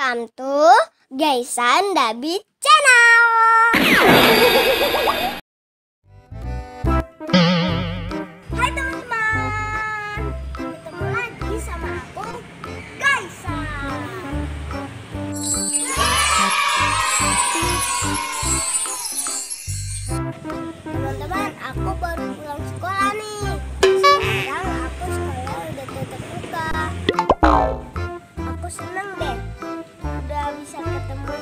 Welcome to Gaisan Dabi Channel. Hai teman-teman, ketemu lagi sama aku, Gaisan. Teman-teman, aku baru pulang sekolah nih. Sekarang aku sekolah udah tutup buka. Aku seneng deh, udah bisa ketemu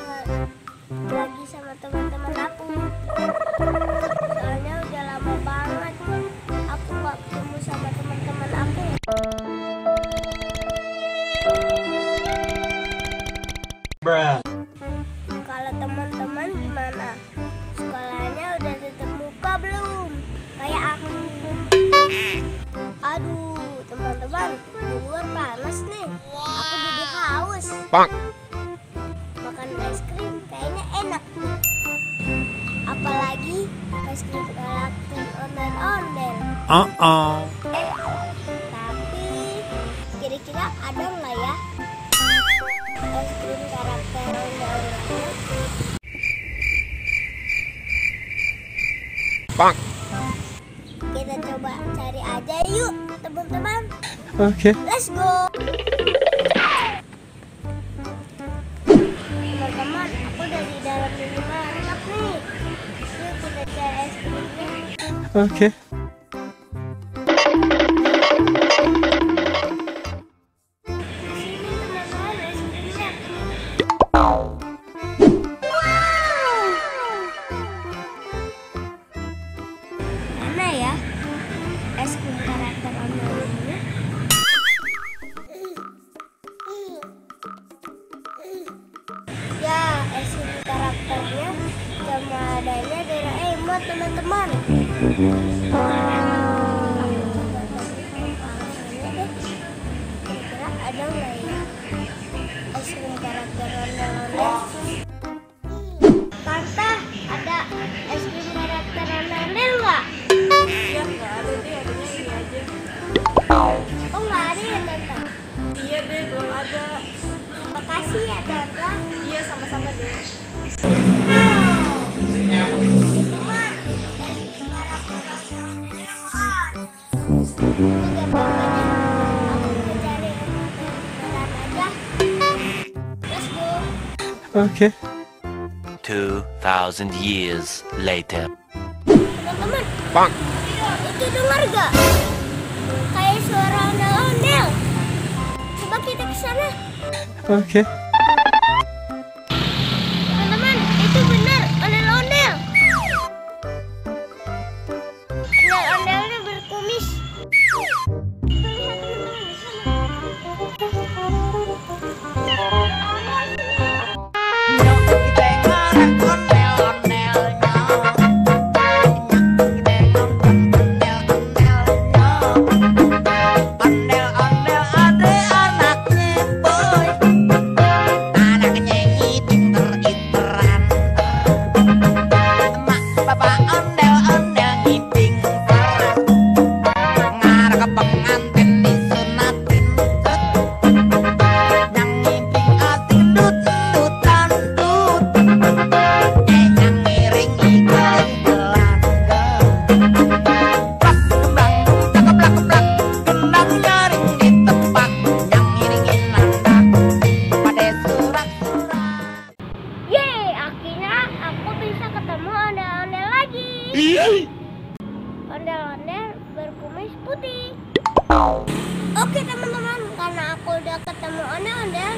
lagi sama teman-teman aku. Soalnya udah lama banget aku gak ketemu sama teman-teman aku. Kalau teman-teman gimana? Sekolahnya udah tutup muka belum? Kayak aku. Aduh, teman-teman, di luar panas nih. Aku jadi haus. Makan es krim kayaknya enak nih. Apalagi es krim karakter ondel-ondel. Tapi kira-kira ada nggak ya es krim karakter ondel-ondel? Kita coba cari aja yuk, teman-teman. Oke. Let's go. Teman-teman, aku udah di dalam minimarket nih. Yuk kita cari es krimnya. Oke. Sini teman-teman, es krimnya. Mana ya es krim karakter ondel-ondelnya? Ya, es krim karakternya sama adanya Doraemon, teman-teman. Kira-kira ada nggak ya es krim karakter ondel-ondel? Tante, ada es krim karakter ondel-ondel nggak? Iya, nggak ada deh, adanya ini aja. Oh, nggak ada ya, Tante? Iya deh, belum ada. Makasih ya, Tante. Iya, sama-sama deh. Oke. 2,000 years later. Teman-teman, itu dengar gak? Kayak suara ondel-ondel. Coba kita ke sana. Oke. Teman-teman, itu benar ondel-ondel. Ondel-ondelnya berkumis. Lihat teman-teman di sana. Ondel-ondel berkumis putih. Oke teman-teman, karena aku udah ketemu ondel-ondel,